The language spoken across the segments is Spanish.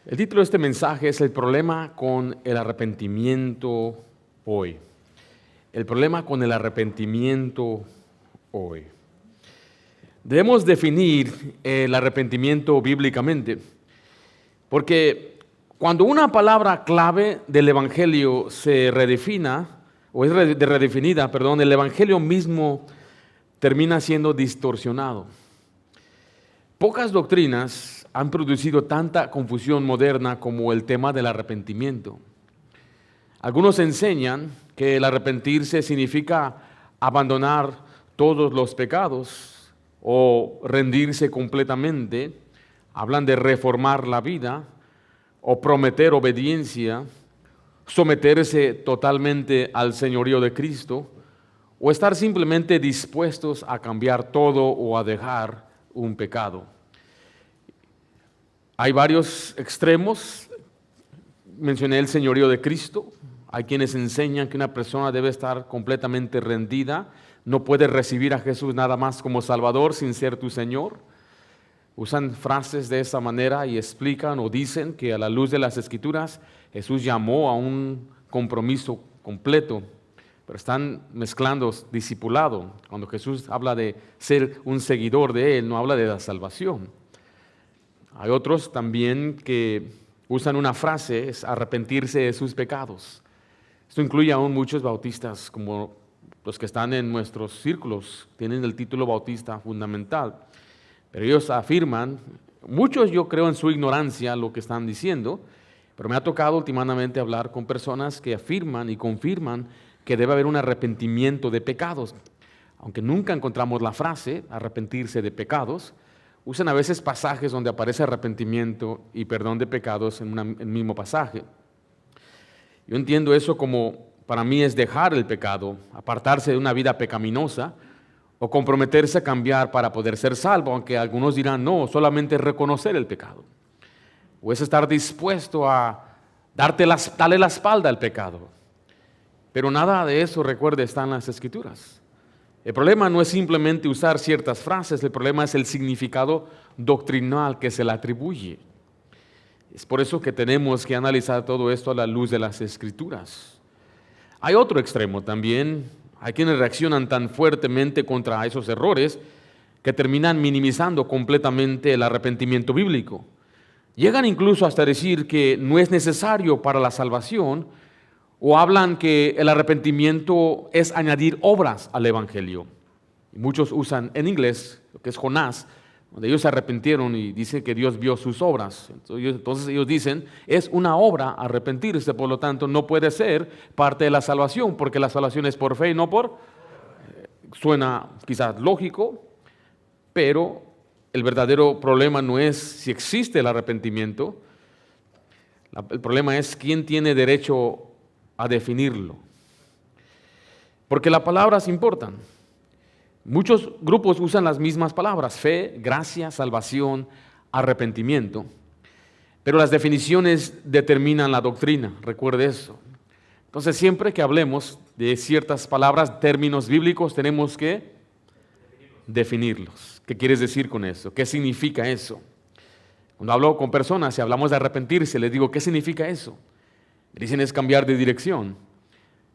El título de este mensaje es el problema con el arrepentimiento hoy. El problema con el arrepentimiento hoy. Debemos definir el arrepentimiento bíblicamente, porque cuando una palabra clave del Evangelio se redefina, o es redefinida, el Evangelio mismo termina siendo distorsionado. Pocas doctrinas han producido tanta confusión moderna como el tema del arrepentimiento. Algunos enseñan que el arrepentirse significa abandonar todos los pecados o rendirse completamente. Hablan de reformar la vida o prometer obediencia, someterse totalmente al señorío de Cristo o estar simplemente dispuestos a cambiar todo o a dejar un pecado. Hay varios extremos. Mencioné el señorío de Cristo. Hay quienes enseñan que una persona debe estar completamente rendida. No puede recibir a Jesús nada más como Salvador sin ser tu Señor. Usan frases de esa manera y explican o dicen que a la luz de las Escrituras Jesús llamó a un compromiso completo, pero están mezclando discipulado. Cuando Jesús habla de ser un seguidor de Él, no habla de la salvación. Hay otros también que usan una frase, es arrepentirse de sus pecados. Esto incluye aún muchos bautistas, como los que están en nuestros círculos, tienen el título bautista fundamental. Pero ellos afirman, muchos yo creo en su ignorancia lo que están diciendo, pero me ha tocado últimamente hablar con personas que afirman y confirman que debe haber un arrepentimiento de pecados. Aunque nunca encontramos la frase, arrepentirse de pecados, usan a veces pasajes donde aparece arrepentimiento y perdón de pecados en el mismo pasaje. Yo entiendo eso como, para mí es dejar el pecado, apartarse de una vida pecaminosa o comprometerse a cambiar para poder ser salvo, aunque algunos dirán no, solamente reconocer el pecado. O es estar dispuesto a darle la espalda al pecado. Pero nada de eso, recuerde, está en las Escrituras. El problema no es simplemente usar ciertas frases, el problema es el significado doctrinal que se le atribuye. Es por eso que tenemos que analizar todo esto a la luz de las Escrituras. Hay otro extremo también, hay quienes reaccionan tan fuertemente contra esos errores que terminan minimizando completamente el arrepentimiento bíblico. Llegan incluso hasta decir que no es necesario para la salvación, o hablan que el arrepentimiento es añadir obras al Evangelio. Y muchos usan en inglés, lo que es Jonás, donde ellos se arrepintieron y dicen que Dios vio sus obras. Entonces ellos dicen, es una obra arrepentirse, por lo tanto no puede ser parte de la salvación, porque la salvación es por fe y no por... Suena quizás lógico, pero el verdadero problema no es si existe el arrepentimiento. El problema es quién tiene derecho a definirlo, porque las palabras importan. Muchos grupos usan las mismas palabras: fe, gracia, salvación, arrepentimiento, pero las definiciones determinan la doctrina, recuerde eso. Entonces siempre que hablemos de ciertas palabras, términos bíblicos, tenemos que definirlos. ¿Qué quieres decir con eso? ¿Qué significa eso? Cuando hablo con personas y hablamos de arrepentirse, les digo, ¿qué significa eso? Dicen es cambiar de dirección,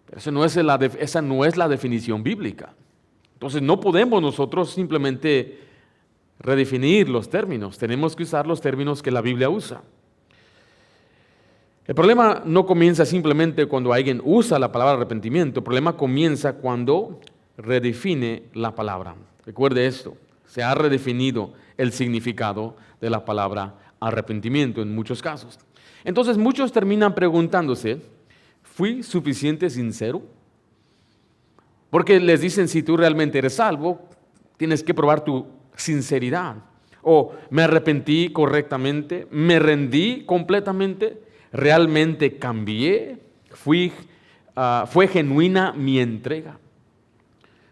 pero esa no es la definición bíblica. Entonces no podemos nosotros simplemente redefinir los términos, tenemos que usar los términos que la Biblia usa. El problema no comienza simplemente cuando alguien usa la palabra arrepentimiento, el problema comienza cuando redefine la palabra. Recuerde esto, se ha redefinido el significado de la palabra arrepentimiento en muchos casos. Entonces muchos terminan preguntándose, ¿fui suficiente sincero? Porque les dicen, si tú realmente eres salvo, tienes que probar tu sinceridad. O me arrepentí correctamente, me rendí completamente, realmente cambié, fue genuina mi entrega.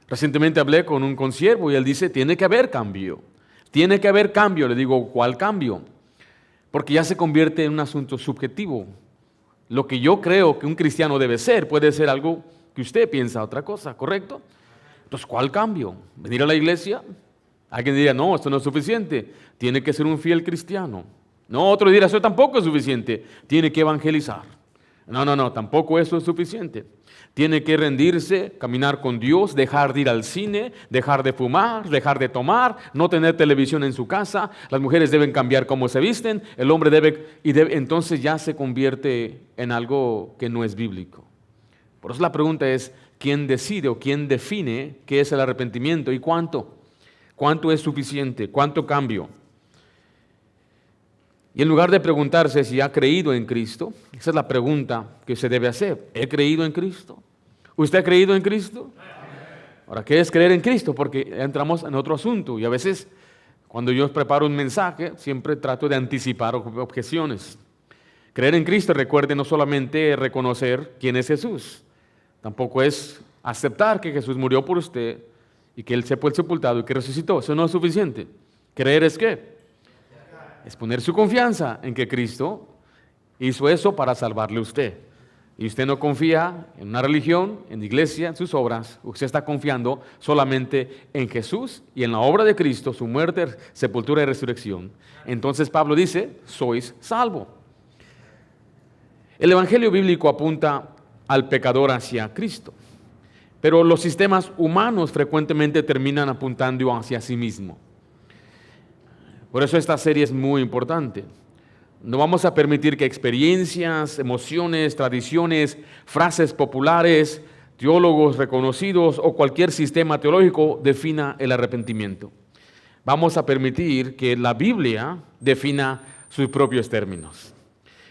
Recientemente hablé con un consiervo y él dice, tiene que haber cambio. Tiene que haber cambio. Le digo, ¿cuál cambio? Porque ya se convierte en un asunto subjetivo. Lo que yo creo que un cristiano debe ser, puede ser algo que usted piensa otra cosa, ¿correcto? Entonces, ¿cuál cambio? ¿Venir a la iglesia? Alguien diría, no, esto no es suficiente. Tiene que ser un fiel cristiano. No, otro dirá, eso tampoco es suficiente. Tiene que evangelizar. No, tampoco eso es suficiente. Tiene que rendirse, caminar con Dios, dejar de ir al cine, dejar de fumar, dejar de tomar, no tener televisión en su casa. Las mujeres deben cambiar cómo se visten, el hombre debe, entonces ya se convierte en algo que no es bíblico. Por eso la pregunta es, ¿quién decide o quién define qué es el arrepentimiento y cuánto? ¿Cuánto es suficiente? ¿Cuánto cambio? Y en lugar de preguntarse si ha creído en Cristo, esa es la pregunta que se debe hacer. ¿He creído en Cristo? ¿Usted ha creído en Cristo? Ahora, ¿qué es creer en Cristo? Porque entramos en otro asunto y a veces cuando yo preparo un mensaje siempre trato de anticipar objeciones. Creer en Cristo, recuerde, no solamente reconocer quién es Jesús, tampoco es aceptar que Jesús murió por usted y que Él se fue sepultado y que resucitó. Eso no es suficiente. ¿Creer es qué? Es poner su confianza en que Cristo hizo eso para salvarle a usted. Y usted no confía en una religión, en la iglesia, en sus obras. Usted está confiando solamente en Jesús y en la obra de Cristo, su muerte, sepultura y resurrección. Entonces Pablo dice, sois salvo. El evangelio bíblico apunta al pecador hacia Cristo, pero los sistemas humanos frecuentemente terminan apuntando hacia sí mismo. Por eso esta serie es muy importante. No vamos a permitir que experiencias, emociones, tradiciones, frases populares, teólogos reconocidos o cualquier sistema teológico defina el arrepentimiento. Vamos a permitir que la Biblia defina sus propios términos.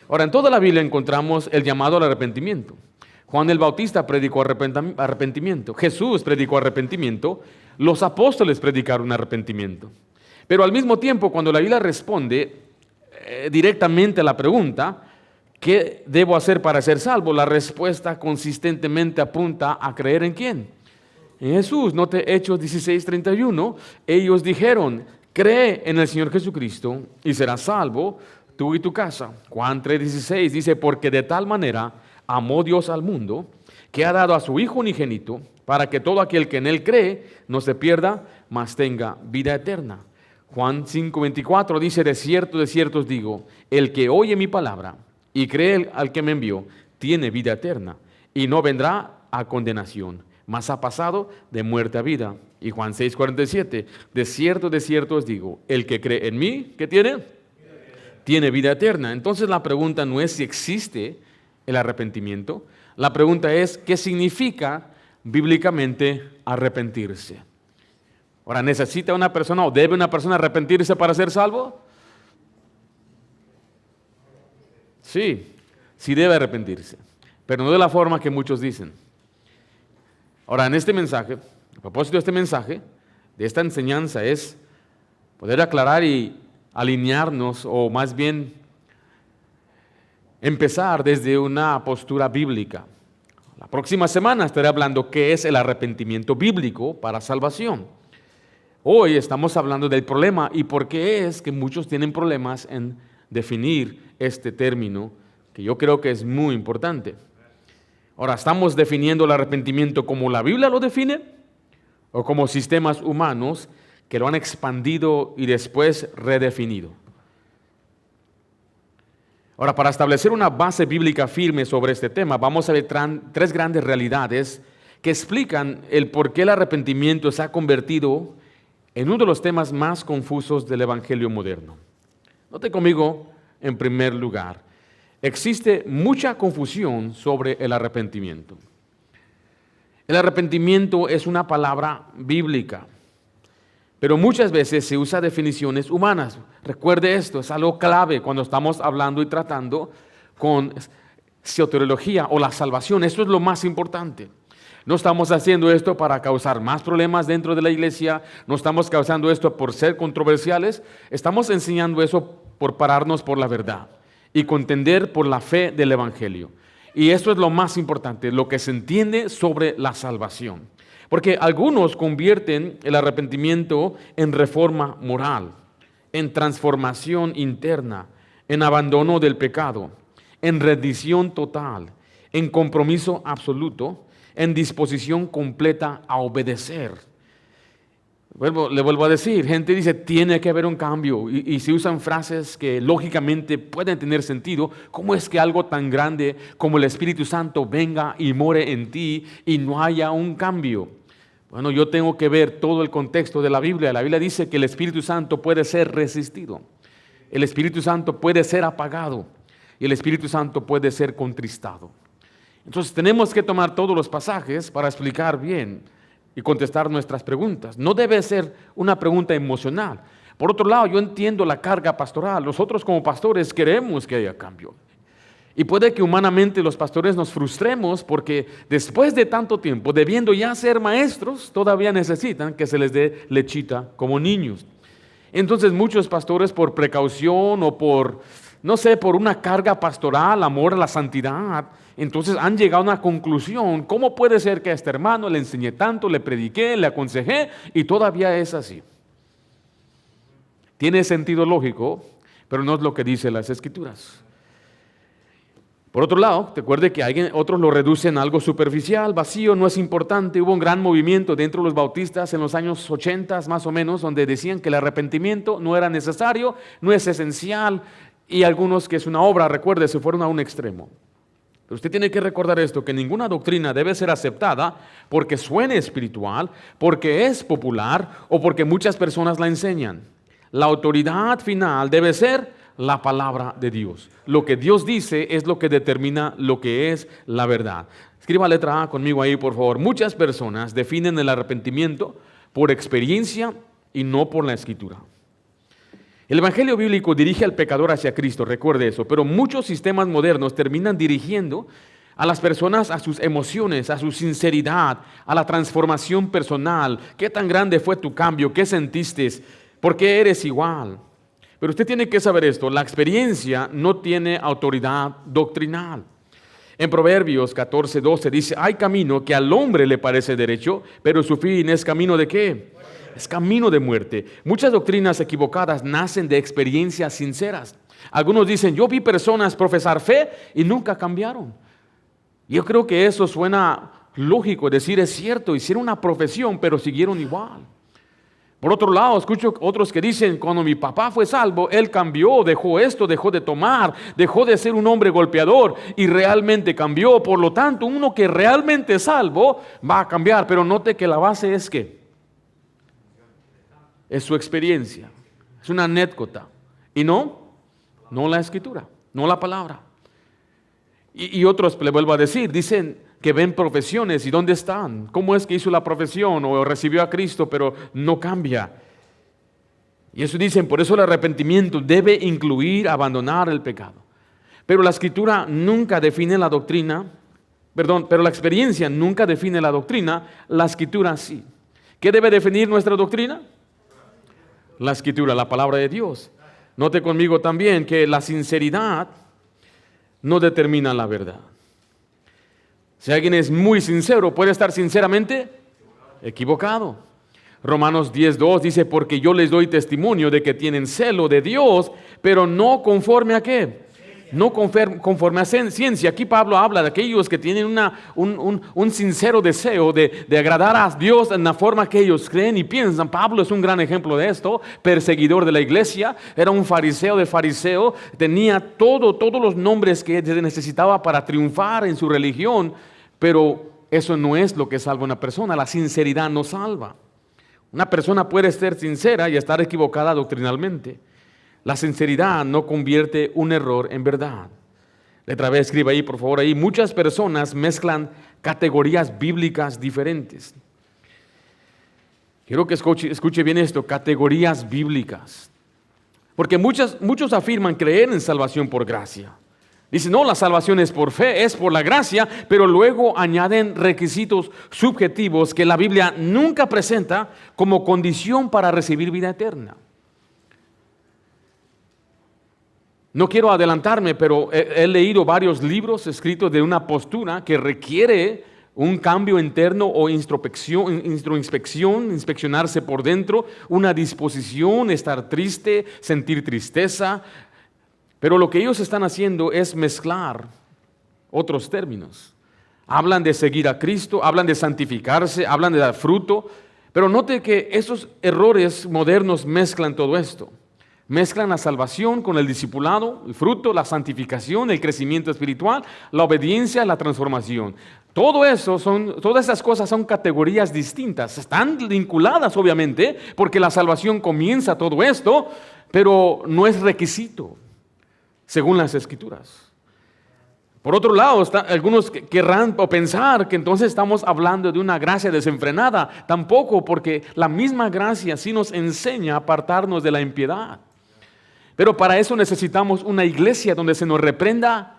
Ahora, en toda la Biblia encontramos el llamado al arrepentimiento. Juan el Bautista predicó arrepentimiento. Jesús predicó arrepentimiento. Los apóstoles predicaron arrepentimiento. Pero al mismo tiempo, cuando la Biblia responde directamente a la pregunta, ¿qué debo hacer para ser salvo? La respuesta consistentemente apunta a creer en ¿quién? En Jesús. Note Hechos 16:31. Ellos dijeron, cree en el Señor Jesucristo y serás salvo tú y tu casa. Juan 3:16 dice, porque de tal manera amó Dios al mundo, que ha dado a su Hijo unigénito, para que todo aquel que en Él cree no se pierda, mas tenga vida eterna. Juan 5:24 dice, de cierto os digo, el que oye mi palabra y cree al que me envió, tiene vida eterna, y no vendrá a condenación, mas ha pasado de muerte a vida. Y Juan 6:47, de cierto os digo, el que cree en mí, ¿qué tiene? Tiene vida eterna. Entonces la pregunta no es si existe el arrepentimiento, la pregunta es, ¿qué significa bíblicamente arrepentirse? Ahora, ¿necesita una persona o debe una persona arrepentirse para ser salvo? Sí debe arrepentirse, pero no de la forma que muchos dicen. Ahora, en este mensaje, a propósito de este mensaje, de esta enseñanza es poder aclarar y alinearnos, o más bien empezar desde una postura bíblica. La próxima semana estaré hablando qué es el arrepentimiento bíblico para salvación. Hoy estamos hablando del problema y por qué es que muchos tienen problemas en definir este término, que yo creo que es muy importante. Ahora, ¿estamos definiendo el arrepentimiento como la Biblia lo define o como sistemas humanos que lo han expandido y después redefinido? Ahora, para establecer una base bíblica firme sobre este tema, vamos a ver tres grandes realidades que explican el por qué el arrepentimiento se ha convertido en uno de los temas más confusos del Evangelio moderno. Note conmigo, en primer lugar, existe mucha confusión sobre el arrepentimiento. El arrepentimiento es una palabra bíblica, pero muchas veces se usa definiciones humanas. Recuerde esto, es algo clave cuando estamos hablando y tratando con soteriología o la salvación. Esto es lo más importante. No estamos haciendo esto para causar más problemas dentro de la iglesia, no estamos causando esto por ser controversiales, estamos enseñando eso por pararnos por la verdad y contender por la fe del Evangelio. Y esto es lo más importante, lo que se entiende sobre la salvación. Porque algunos convierten el arrepentimiento en reforma moral, en transformación interna, en abandono del pecado, en rendición total, en compromiso absoluto, en disposición completa a obedecer. Le vuelvo a decir, gente dice, tiene que haber un cambio, y se usan frases que lógicamente pueden tener sentido. ¿Cómo es que algo tan grande como el Espíritu Santo venga y more en ti y no haya un cambio? Bueno, yo tengo que ver todo el contexto de la Biblia. La Biblia dice que el Espíritu Santo puede ser resistido, el Espíritu Santo puede ser apagado y el Espíritu Santo puede ser contristado. Entonces tenemos que tomar todos los pasajes para explicar bien y contestar nuestras preguntas. No debe ser una pregunta emocional. Por otro lado, yo entiendo la carga pastoral. Nosotros como pastores queremos que haya cambio. Y puede que humanamente los pastores nos frustremos porque después de tanto tiempo, debiendo ya ser maestros, todavía necesitan que se les dé lechita como niños. Entonces muchos pastores, por precaución o por, no sé, por una carga pastoral, amor a la santidad, entonces han llegado a una conclusión. ¿Cómo puede ser que a este hermano le enseñé tanto, le prediqué, le aconsejé y todavía es así? Tiene sentido lógico, pero no es lo que dicen las Escrituras. Por otro lado, te acuerdes que otros lo reducen a algo superficial, vacío, no es importante. Hubo un gran movimiento dentro de los bautistas en los años 80 más o menos, donde decían que el arrepentimiento no era necesario, no es esencial, y algunos que es una obra, recuerde, se fueron a un extremo. Pero usted tiene que recordar esto, que ninguna doctrina debe ser aceptada porque suene espiritual, porque es popular o porque muchas personas la enseñan. La autoridad final debe ser la palabra de Dios. Lo que Dios dice es lo que determina lo que es la verdad. Escriba letra A conmigo ahí, por favor. Muchas personas definen el arrepentimiento por experiencia y no por la Escritura. El Evangelio bíblico dirige al pecador hacia Cristo, recuerde eso, pero muchos sistemas modernos terminan dirigiendo a las personas a sus emociones, a su sinceridad, a la transformación personal. ¿Qué tan grande fue tu cambio? ¿Qué sentiste? ¿Por qué eres igual? Pero usted tiene que saber esto, la experiencia no tiene autoridad doctrinal. En Proverbios 14:12 dice, hay camino que al hombre le parece derecho, pero su fin es camino ¿de qué? Es camino de muerte. Muchas doctrinas equivocadas nacen de experiencias sinceras. Algunos dicen, yo vi personas profesar fe y nunca cambiaron. Yo creo que eso suena lógico, decir es cierto, hicieron una profesión, pero siguieron igual. Por otro lado, escucho otros que dicen, cuando mi papá fue salvo, él cambió, dejó esto, dejó de tomar, dejó de ser un hombre golpeador y realmente cambió. Por lo tanto, uno que realmente es salvo va a cambiar, pero note que la base es ¿qué? Es su experiencia, es una anécdota y no la Escritura, no la palabra. Y otros, le vuelvo a decir, dicen que ven profesiones y ¿dónde están? ¿Cómo es que hizo la profesión o recibió a Cristo pero no cambia? Y eso dicen, por eso el arrepentimiento debe incluir abandonar el pecado. Pero la Escritura nunca define la doctrina, pero la experiencia nunca define la doctrina, la Escritura sí. ¿Qué debe definir nuestra doctrina? La Escritura, la palabra de Dios. Note conmigo también que la sinceridad no determina la verdad. Si alguien es muy sincero, puede estar sinceramente equivocado. Romanos 10:2 dice, porque yo les doy testimonio de que tienen celo de Dios, pero no conforme a ¿qué? No conforme a ciencia. Aquí Pablo habla de aquellos que tienen un sincero deseo de agradar a Dios en la forma que ellos creen y piensan. Pablo es un gran ejemplo de esto, perseguidor de la iglesia, era un fariseo de fariseo, tenía todos los nombres que necesitaba para triunfar en su religión, pero eso no es lo que salva a una persona. La sinceridad no salva. Una persona puede ser sincera y estar equivocada doctrinalmente. La sinceridad no convierte un error en verdad. Letra B, escriba ahí, por favor, ahí. Muchas personas mezclan categorías bíblicas diferentes. Quiero que escuche bien esto, categorías bíblicas. Porque muchos afirman creer en salvación por gracia. Dicen, no, la salvación es por fe, es por la gracia, pero luego añaden requisitos subjetivos que la Biblia nunca presenta como condición para recibir vida eterna. No quiero adelantarme, pero he leído varios libros escritos de una postura que requiere un cambio interno o inspeccionarse por dentro, una disposición, estar triste, sentir tristeza. Pero lo que ellos están haciendo es mezclar otros términos. Hablan de seguir a Cristo, hablan de santificarse, hablan de dar fruto, Pero note que esos errores modernos mezclan todo esto. Mezclan la salvación con el discipulado, el fruto, la santificación, el crecimiento espiritual, la obediencia, la transformación. Todas esas cosas son categorías distintas. Están vinculadas, obviamente, porque la salvación comienza todo esto, pero no es requisito, según las Escrituras. Por otro lado, algunos querrán pensar que entonces estamos hablando de una gracia desenfrenada. Tampoco, porque la misma gracia sí nos enseña a apartarnos de la impiedad. Pero para eso necesitamos una iglesia donde se nos reprenda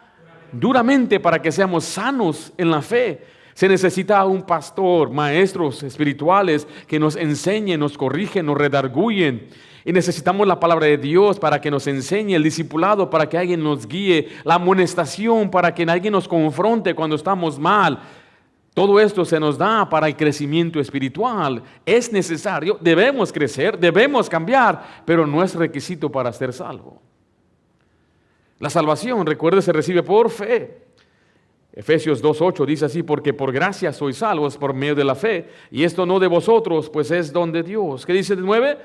duramente para que seamos sanos en la fe. Se necesita un pastor, maestros espirituales que nos enseñen, nos corrigen, nos redarguyen. Y necesitamos la palabra de Dios para que nos enseñe, el discipulado para que alguien nos guíe, la amonestación para que alguien nos confronte cuando estamos mal. Todo esto se nos da para el crecimiento espiritual. Es necesario, debemos crecer, debemos cambiar, pero no es requisito para ser salvo. La salvación, recuerde, se recibe por fe. Efesios 2:8 dice así: porque por gracia sois salvos por medio de la fe, y esto no de vosotros, pues es don de Dios. ¿Qué dice el 9?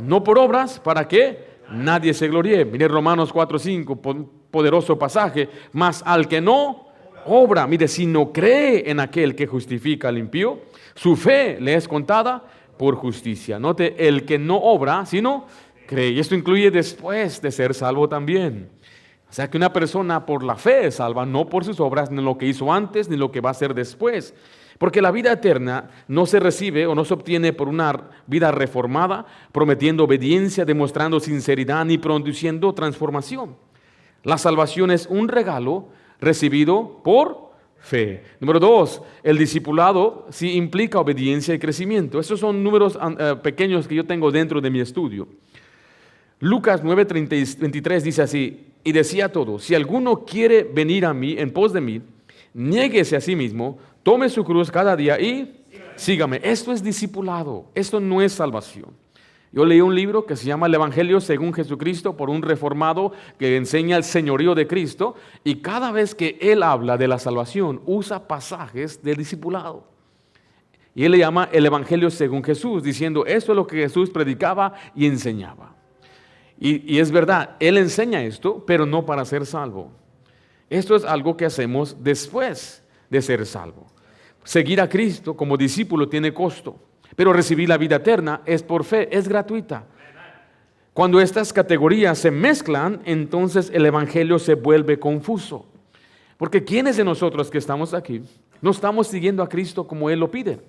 No por obras, ¿para qué? Nadie se gloríe. Mire Romanos 4:5, poderoso pasaje. Mas al que no obra, mire, si no cree en aquel que justifica al impío, su fe le es contada por justicia. Note, el que no obra, sino cree. Y esto incluye después de ser salvo también. O sea que una persona por la fe es salva, no por sus obras, ni lo que hizo antes, ni lo que va a hacer después. Porque la vida eterna no se recibe o no se obtiene por una vida reformada, prometiendo obediencia, demostrando sinceridad, ni produciendo transformación. La salvación es un regalo recibido por fe. Número 2, el discipulado sí implica obediencia y crecimiento. Estos son números pequeños que yo tengo dentro de mi estudio. Lucas 9:23 dice así: y decía a todos, si alguno quiere venir a mí, en pos de mí, niéguese a sí mismo, tome su cruz cada día y sígame. Esto es discipulado, esto no es salvación. Yo leí un libro que se llama El Evangelio según Jesucristo, por un reformado que enseña el señorío de Cristo, y cada vez que él habla de la salvación usa pasajes del discipulado. Y él le llama el Evangelio según Jesús, diciendo esto es lo que Jesús predicaba y enseñaba. Y es verdad, él enseña esto, pero no para ser salvo. Esto es algo que hacemos después de ser salvo. Seguir a Cristo como discípulo tiene costo, pero recibir la vida eterna es por fe, es gratuita. Cuando estas categorías se mezclan, entonces el Evangelio se vuelve confuso. Porque ¿quiénes de nosotros que estamos aquí no estamos siguiendo a Cristo como Él lo pide?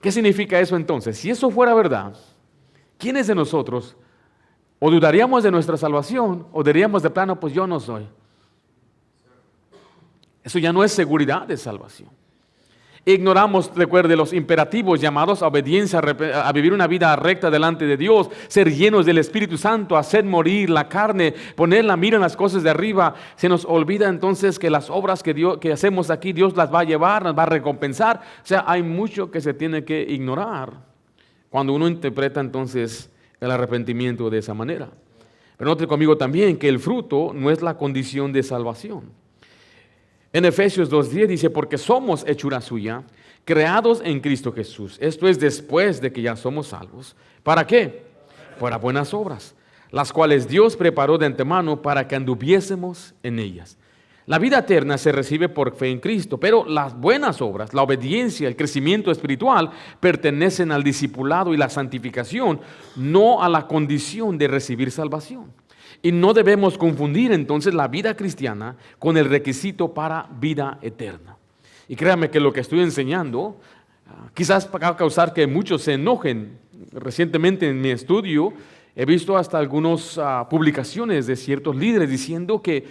¿Qué significa eso entonces? Si eso fuera verdad, ¿quiénes de nosotros o dudaríamos de nuestra salvación o diríamos de plano, pues yo no soy? Eso ya no es seguridad de salvación. Ignoramos, recuerde, los imperativos llamados a obediencia, a vivir una vida recta delante de Dios, ser llenos del Espíritu Santo, hacer morir la carne, poner la mira en las cosas de arriba. Se nos olvida entonces que las obras que hacemos aquí, Dios las va a llevar, nos va a recompensar. O sea, hay mucho que se tiene que ignorar cuando uno interpreta entonces el arrepentimiento de esa manera. Pero note conmigo también que el fruto no es la condición de salvación. En Efesios 2:10 dice, porque somos hechura suya, creados en Cristo Jesús. Esto es después de que ya somos salvos. ¿Para qué? Para buenas obras, las cuales Dios preparó de antemano para que anduviésemos en ellas. La vida eterna se recibe por fe en Cristo, pero las buenas obras, la obediencia, el crecimiento espiritual pertenecen al discipulado y la santificación, no a la condición de recibir salvación. Y no debemos confundir entonces la vida cristiana con el requisito para vida eterna. Y créame que lo que estoy enseñando quizás va a causar que muchos se enojen. Recientemente en mi estudio he visto hasta algunas publicaciones de ciertos líderes diciendo que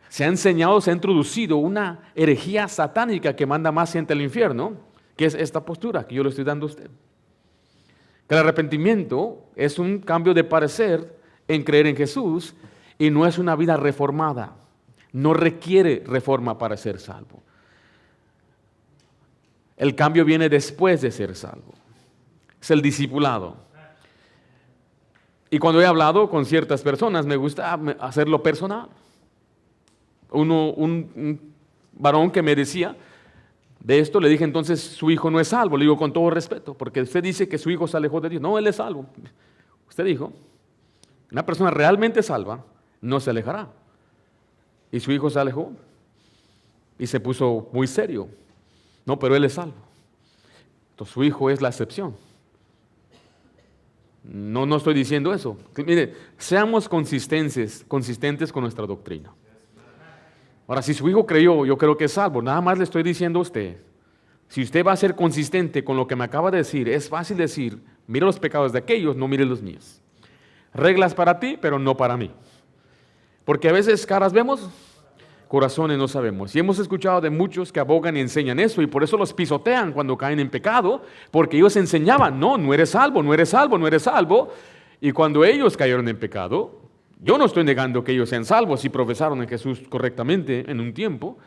se ha enseñado, se ha introducido una herejía satánica que manda más gente al infierno, que es esta postura que yo le estoy dando a usted. Que el arrepentimiento es un cambio de parecer en creer en Jesús y no es una vida reformada. No requiere reforma para ser salvo. El cambio viene después de ser salvo. Es el discipulado. Y cuando he hablado con ciertas personas, me gusta hacerlo personal. Un varón que me decía, De esto le dije, entonces su hijo no es salvo. Le digo con todo respeto, porque usted dice que su hijo se alejó de Dios. No, él es salvo. Usted dijo, una persona realmente salva no se alejará. Y su hijo se alejó y se puso muy serio. No, pero él es salvo. Entonces su hijo es la excepción. No estoy diciendo eso. Mire, seamos consistentes con nuestra doctrina. Ahora, si su hijo creyó, yo creo que es salvo. Nada más le estoy diciendo a usted, si usted va a ser consistente con lo que me acaba de decir, es fácil decir, mire los pecados de aquellos, no mire los míos. Reglas para ti, pero no para mí. Porque a veces caras vemos, corazones no sabemos. Y hemos escuchado de muchos que abogan y enseñan eso, y por eso los pisotean cuando caen en pecado, porque ellos enseñaban, no eres salvo, no eres salvo, no eres salvo. Y cuando ellos cayeron en pecado, yo no estoy negando que ellos sean salvos y profesaron en Jesús correctamente en un tiempo,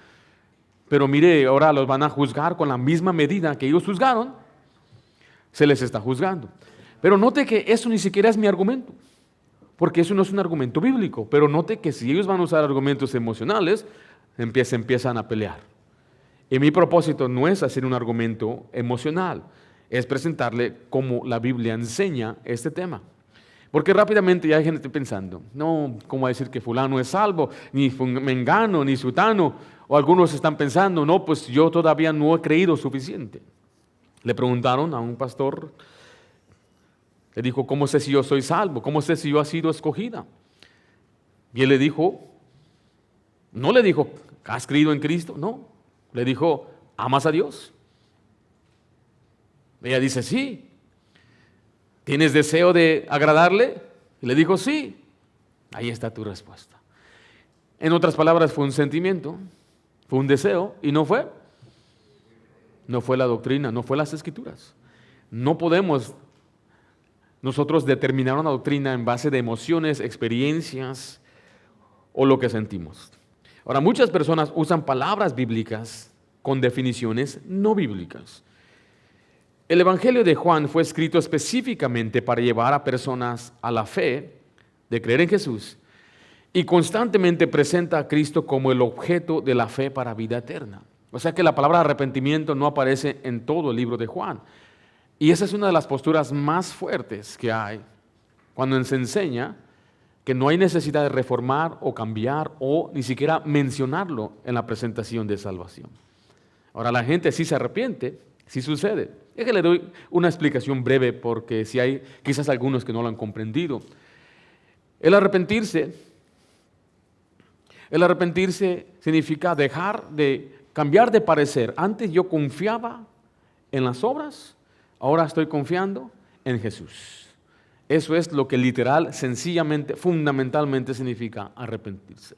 pero mire, ahora los van a juzgar con la misma medida que ellos juzgaron, se les está juzgando. Pero note que eso ni siquiera es mi argumento, porque eso no es un argumento bíblico, pero note que si ellos van a usar argumentos emocionales, empiezan a pelear. Y mi propósito no es hacer un argumento emocional, es presentarle cómo la Biblia enseña este tema. Porque rápidamente ya hay gente pensando, no, ¿cómo va a decir que fulano es salvo? Ni mengano, ni sutano. O algunos están pensando, no, pues yo todavía no he creído suficiente. Le preguntaron a un pastor, le dijo, ¿cómo sé si yo soy salvo? ¿Cómo sé si yo he sido escogida? Y él le dijo, no le dijo, ¿has creído en Cristo? No, le dijo, ¿amas a Dios? Ella dice, sí. ¿Tienes deseo de agradarle? Y le dijo, sí. Ahí está tu respuesta. En otras palabras, fue un sentimiento, fue un deseo, y no fue la doctrina, no fue las Escrituras. No podemos nosotros determinar una doctrina en base de emociones, experiencias o lo que sentimos. Ahora, muchas personas usan palabras bíblicas con definiciones no bíblicas. El Evangelio de Juan fue escrito específicamente para llevar a personas a la fe de creer en Jesús, y constantemente presenta a Cristo como el objeto de la fe para vida eterna. O sea que la palabra arrepentimiento no aparece en todo el libro de Juan. Y esa es una de las posturas más fuertes que hay cuando se enseña que no hay necesidad de reformar o cambiar o ni siquiera mencionarlo en la presentación de salvación. Ahora, la gente sí se arrepiente, sí sucede. Es que le doy una explicación breve porque si hay quizás algunos que no lo han comprendido. El arrepentirse significa cambiar de parecer. Antes yo confiaba en las obras, ahora estoy confiando en Jesús. Eso es lo que literal, sencillamente, fundamentalmente significa arrepentirse.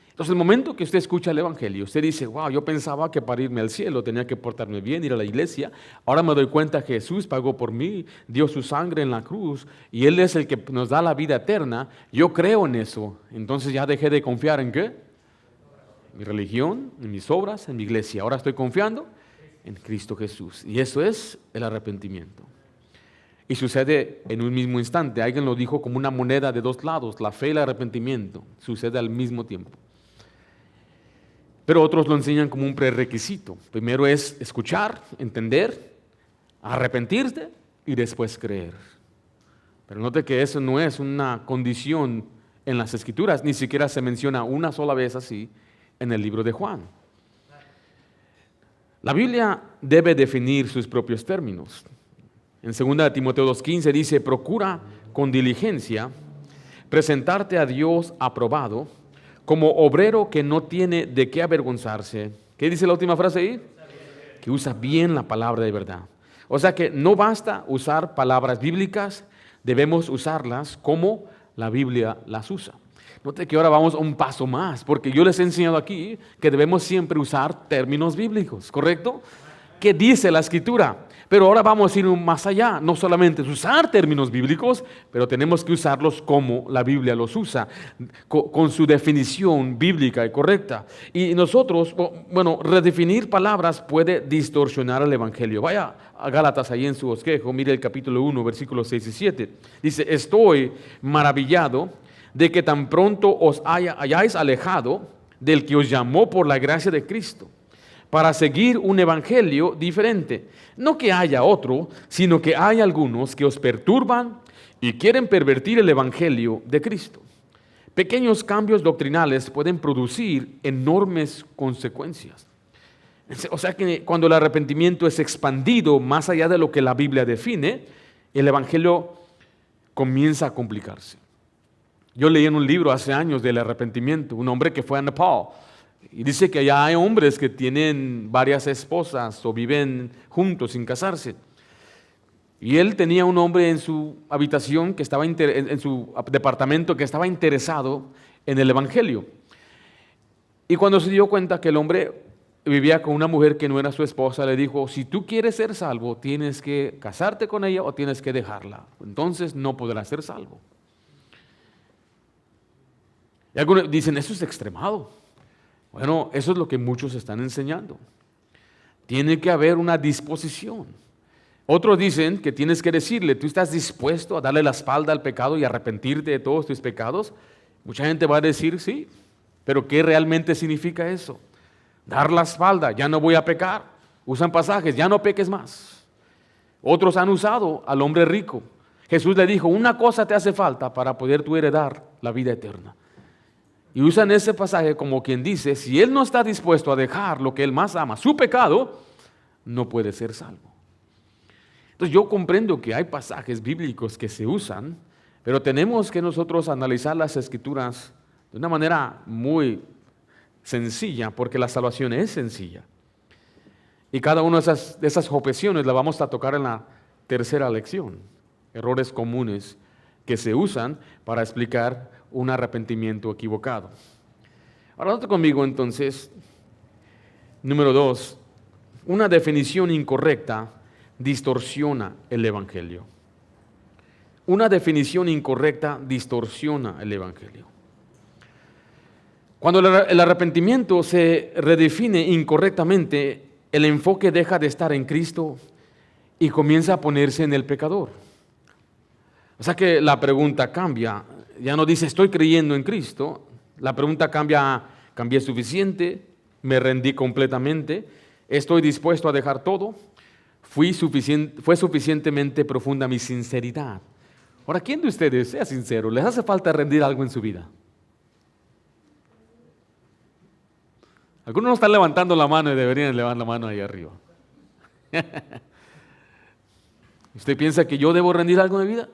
Entonces, el momento que usted escucha el Evangelio, usted dice, wow, yo pensaba que para irme al cielo tenía que portarme bien, ir a la iglesia. Ahora me doy cuenta que Jesús pagó por mí, dio su sangre en la cruz y Él es el que nos da la vida eterna. Yo creo en eso. Entonces ya dejé de confiar en ¿qué? En mi religión, en mis obras, en mi iglesia. Ahora estoy confiando en Cristo Jesús. Y eso es el arrepentimiento. Y sucede en un mismo instante. Alguien lo dijo como una moneda de dos lados, la fe y el arrepentimiento. Sucede al mismo tiempo. Pero otros lo enseñan como un prerequisito. Primero es escuchar, entender, arrepentirte y después creer. Pero note que eso no es una condición en las Escrituras, ni siquiera se menciona una sola vez así en el libro de Juan. La Biblia debe definir sus propios términos. En 2 Timoteo 2:15 dice, procura con diligencia presentarte a Dios aprobado, como obrero que no tiene de qué avergonzarse. ¿Qué dice la última frase ahí? Que usa bien la palabra de verdad. O sea que no basta usar palabras bíblicas, debemos usarlas como la Biblia las usa. Note que ahora vamos a un paso más, porque yo les he enseñado aquí que debemos siempre usar términos bíblicos, ¿correcto? ¿Qué dice la Escritura? Pero ahora vamos a ir más allá, no solamente usar términos bíblicos, pero tenemos que usarlos como la Biblia los usa, con su definición bíblica y correcta. Y nosotros, redefinir palabras puede distorsionar el Evangelio. Vaya a Gálatas ahí en su bosquejo, mire el capítulo 1, versículos 6 y 7. Dice, estoy maravillado de que tan pronto os hayáis alejado del que os llamó por la gracia de Cristo, para seguir un evangelio diferente. No que haya otro, sino que hay algunos que os perturban y quieren pervertir el evangelio de Cristo. Pequeños cambios doctrinales pueden producir enormes consecuencias. O sea que cuando el arrepentimiento es expandido más allá de lo que la Biblia define, el evangelio comienza a complicarse. Yo leí en un libro hace años del arrepentimiento, un hombre que fue a Nepal, y dice que allá hay hombres que tienen varias esposas o viven juntos sin casarse. Y él tenía un hombre en su habitación, en su departamento, que estaba interesado en el evangelio. Y cuando se dio cuenta que el hombre vivía con una mujer que no era su esposa, le dijo: si tú quieres ser salvo, tienes que casarte con ella o tienes que dejarla. Entonces no podrás ser salvo. Y algunos dicen: eso es extremado. Bueno, eso es lo que muchos están enseñando. Tiene que haber una disposición. Otros dicen que tienes que decirle: ¿tú estás dispuesto a darle la espalda al pecado y arrepentirte de todos tus pecados? Mucha gente va a decir sí, pero ¿qué realmente significa eso? Dar la espalda, ya no voy a pecar. Usan pasajes: ya no peques más. Otros han usado al hombre rico. Jesús le dijo: una cosa te hace falta para poder tú heredar la vida eterna. Y usan ese pasaje como quien dice: si él no está dispuesto a dejar lo que él más ama, su pecado, no puede ser salvo. Entonces yo comprendo que hay pasajes bíblicos que se usan, pero tenemos que nosotros analizar las Escrituras de una manera muy sencilla, porque la salvación es sencilla. Y cada una de esas objeciones la vamos a tocar en la tercera lección. Errores comunes que se usan para explicar un arrepentimiento equivocado. Ahora note conmigo entonces, número 2, una definición incorrecta distorsiona el evangelio. Una definición incorrecta distorsiona el evangelio. Cuando el arrepentimiento se redefine incorrectamente, el enfoque deja de estar en Cristo y comienza a ponerse en el pecador. O sea que la pregunta cambia. Ya no dice estoy creyendo en Cristo. La pregunta cambia: ¿cambié suficiente? ¿Me rendí completamente? ¿Estoy dispuesto a dejar todo? ¿Fue suficientemente profunda mi sinceridad? Ahora, ¿quién de ustedes, sea sincero, les hace falta rendir algo en su vida? Algunos no están levantando la mano y deberían levantar la mano ahí arriba. ¿Usted piensa que yo debo rendir algo de vida?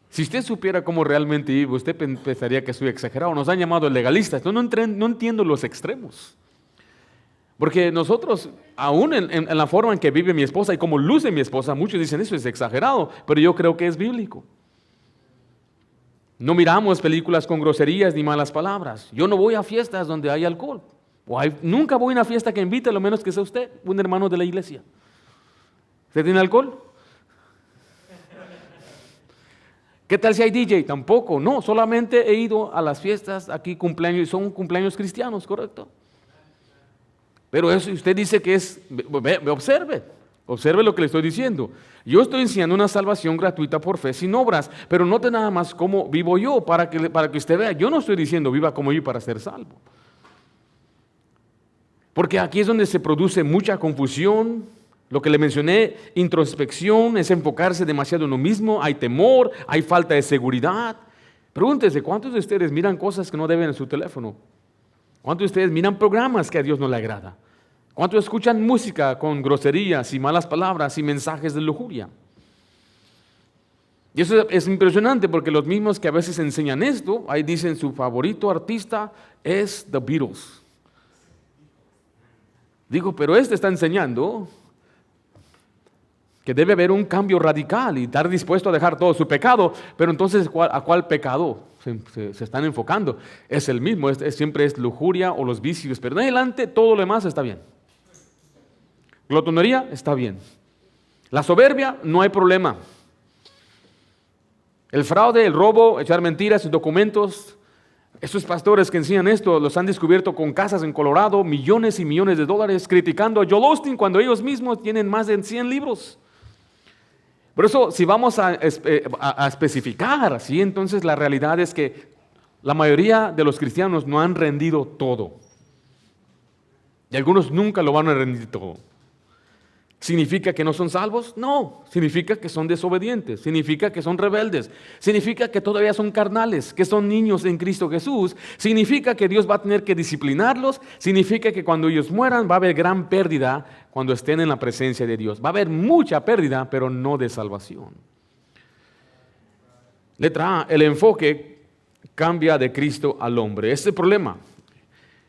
Si usted supiera cómo realmente vivo, usted pensaría que soy exagerado. Nos han llamado legalistas. No entiendo los extremos. Porque nosotros, aún en la forma en que vive mi esposa y cómo luce mi esposa, muchos dicen eso es exagerado, pero yo creo que es bíblico. No miramos películas con groserías ni malas palabras. Yo no voy a fiestas donde hay alcohol. Nunca voy a una fiesta que invite, a lo menos que sea usted, un hermano de la iglesia. ¿Usted tiene alcohol? ¿Qué tal si hay DJ? Tampoco. No, solamente he ido a las fiestas aquí, cumpleaños, y son cumpleaños cristianos, ¿correcto? Pero eso usted dice que es, observe lo que le estoy diciendo. Yo estoy enseñando una salvación gratuita por fe sin obras, pero note nada más cómo vivo yo para que usted vea. Yo no estoy diciendo viva como yo para ser salvo. Porque aquí es donde se produce mucha confusión. Lo que le mencioné, introspección, es enfocarse demasiado en uno mismo, hay temor, hay falta de seguridad. Pregúntese, ¿cuántos de ustedes miran cosas que no deben en su teléfono? ¿Cuántos de ustedes miran programas que a Dios no le agrada? ¿Cuántos escuchan música con groserías y malas palabras y mensajes de lujuria? Y eso es impresionante porque los mismos que a veces enseñan esto, ahí dicen su favorito artista es The Beatles. Digo, pero este está enseñando que debe haber un cambio radical y estar dispuesto a dejar todo su pecado, pero entonces ¿a cuál pecado se están enfocando? Es el mismo, siempre es lujuria o los vicios, pero en adelante todo lo demás está bien. Glotonería está bien. La soberbia no hay problema. El fraude, el robo, echar mentiras, documentos, esos pastores que enseñan esto los han descubierto con casas en Colorado, millones y millones de dólares, criticando a Joel Osteen cuando ellos mismos tienen más de 100 libros. Por eso, si vamos a especificar, ¿sí? Entonces la realidad es que la mayoría de los cristianos no han rendido todo. Y algunos nunca lo van a rendir todo. ¿Significa que no son salvos? No, significa que son desobedientes, significa que son rebeldes, significa que todavía son carnales, que son niños en Cristo Jesús, significa que Dios va a tener que disciplinarlos, significa que cuando ellos mueran va a haber gran pérdida cuando estén en la presencia de Dios. Va a haber mucha pérdida, pero no de salvación. Letra A, el enfoque cambia de Cristo al hombre. Este es el problema.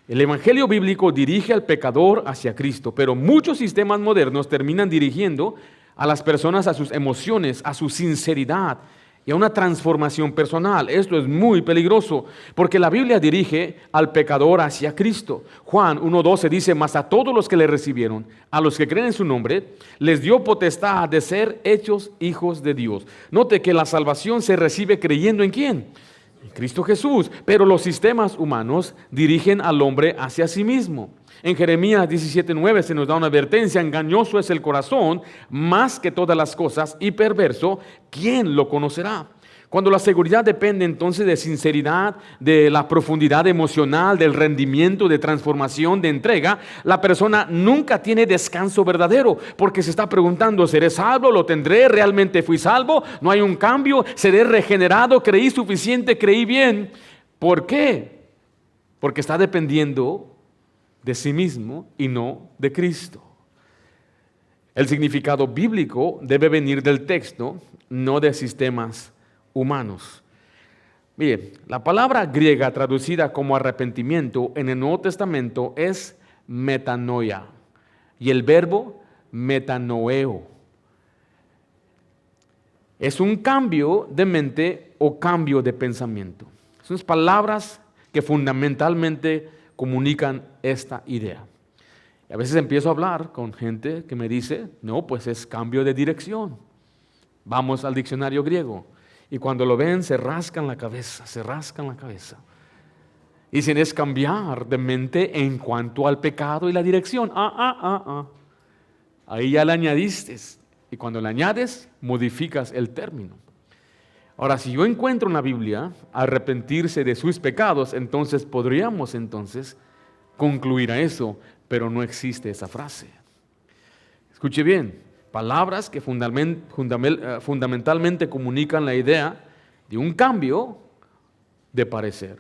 El evangelio bíblico dirige al pecador hacia Cristo, pero muchos sistemas modernos terminan dirigiendo a las personas a sus emociones, a su sinceridad y a una transformación personal. Esto es muy peligroso, porque la Biblia dirige al pecador hacia Cristo. Juan 1:12 dice: mas a todos los que le recibieron, a los que creen en su nombre, les dio potestad de ser hechos hijos de Dios. Note que la salvación se recibe creyendo ¿en quién? En Cristo Jesús, pero los sistemas humanos dirigen al hombre hacia sí mismo. En Jeremías 17:9 se nos da una advertencia: engañoso es el corazón más que todas las cosas y perverso, ¿quién lo conocerá? Cuando la seguridad depende entonces de sinceridad, de la profundidad emocional, del rendimiento, de transformación, de entrega, la persona nunca tiene descanso verdadero, porque se está preguntando: ¿seré salvo? ¿Lo tendré? ¿Realmente fui salvo? ¿No hay un cambio? ¿Seré regenerado? ¿Creí suficiente? ¿Creí bien? ¿Por qué? Porque está dependiendo de sí mismo y no de Cristo. El significado bíblico debe venir del texto, no de sistemas humanos. Mire, la palabra griega traducida como arrepentimiento en el Nuevo Testamento es metanoia, y el verbo metanoeo es un cambio de mente o cambio de pensamiento. Son palabras que fundamentalmente comunican esta idea. Y a veces empiezo a hablar con gente que me dice: no, pues es cambio de dirección. Vamos al diccionario griego. Y cuando lo ven se rascan la cabeza, se rascan la cabeza. Dicen: es cambiar de mente en cuanto al pecado y la dirección. Ahí ya le añadiste. Y cuando le añades, modificas el término. Ahora, si yo encuentro en la Biblia arrepentirse de sus pecados, entonces podríamos concluir a eso, pero no existe esa frase. Escuche bien. Palabras que fundamentalmente comunican la idea de un cambio de parecer.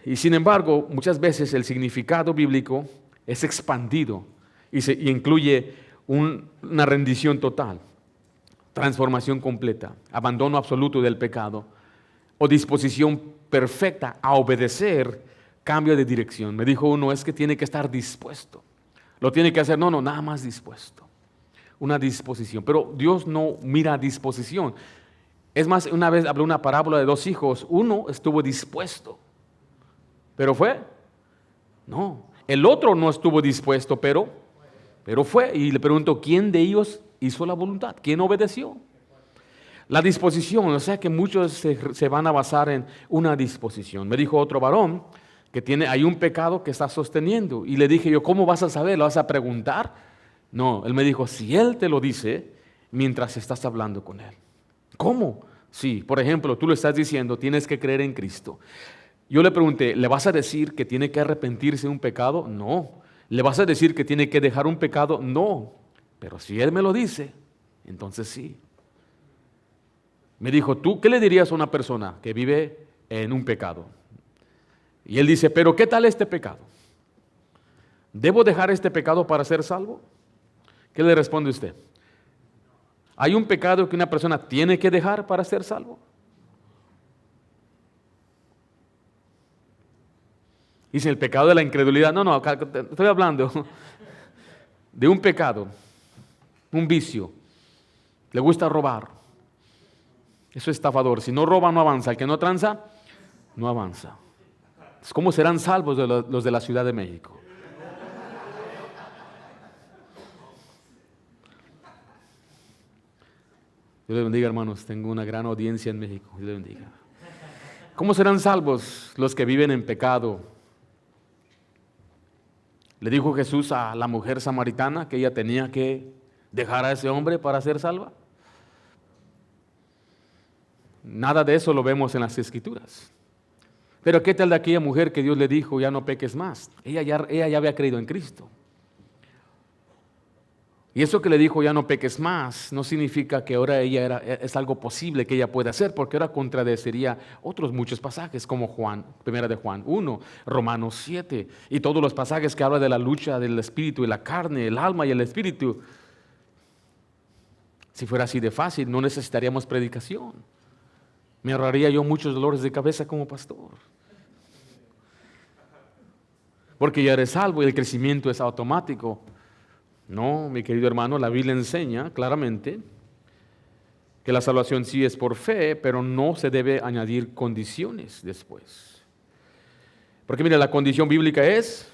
Y sin embargo, muchas veces el significado bíblico es expandido y incluye una rendición total, transformación completa, abandono absoluto del pecado o disposición perfecta a obedecer, cambio de dirección. Me dijo uno: es que tiene que estar dispuesto. Lo tiene que hacer. No, nada más dispuesto. Una disposición, pero Dios no mira disposición. Es más, una vez hablé una parábola de dos hijos. Uno estuvo dispuesto, pero fue. No, el otro no estuvo dispuesto, pero fue. Y le pregunto: ¿quién de ellos hizo la voluntad? ¿Quién obedeció? La disposición, o sea que muchos se van a basar en una disposición. Me dijo otro varón que hay un pecado que está sosteniendo, y le dije yo: ¿cómo vas a saber? ¿Lo vas a preguntar? No, él me dijo: si él te lo dice mientras estás hablando con él. ¿Cómo? Sí, por ejemplo, tú le estás diciendo: tienes que creer en Cristo. Yo le pregunté: ¿le vas a decir que tiene que arrepentirse de un pecado? No. ¿Le vas a decir que tiene que dejar un pecado? No. Pero si él me lo dice, entonces sí. Me dijo: ¿tú qué le dirías a una persona que vive en un pecado? Y él dice: ¿pero qué tal este pecado? ¿Debo dejar este pecado para ser salvo? ¿Qué le responde usted? ¿Hay un pecado que una persona tiene que dejar para ser salvo? Dice: el pecado de la incredulidad. No, estoy hablando de un pecado, un vicio. Le gusta robar. Eso es estafador. Si no roba, no avanza. El que no tranza, no avanza. ¿Cómo serán salvos los de la Ciudad de México? Dios le bendiga, hermanos. Tengo una gran audiencia en México. Dios le bendiga. ¿Cómo serán salvos los que viven en pecado? Le dijo Jesús a la mujer samaritana que ella tenía que dejar a ese hombre para ser salva. Nada de eso lo vemos en las Escrituras. Pero ¿qué tal de aquella mujer que Dios le dijo, ya no peques más? Ella ya había creído en Cristo. Y eso que le dijo, ya no peques más, no significa que ahora es algo posible que ella pueda hacer, porque ahora contradeciría otros muchos pasajes, como primera de Juan 1, Romanos 7, y todos los pasajes que hablan de la lucha del espíritu y la carne, el alma y el espíritu. Si fuera así de fácil, no necesitaríamos predicación. Me ahorraría yo muchos dolores de cabeza como pastor. Porque ya eres salvo y el crecimiento es automático. No, mi querido hermano, la Biblia enseña claramente que la salvación sí es por fe, pero no se debe añadir condiciones después. Porque mire, la condición bíblica es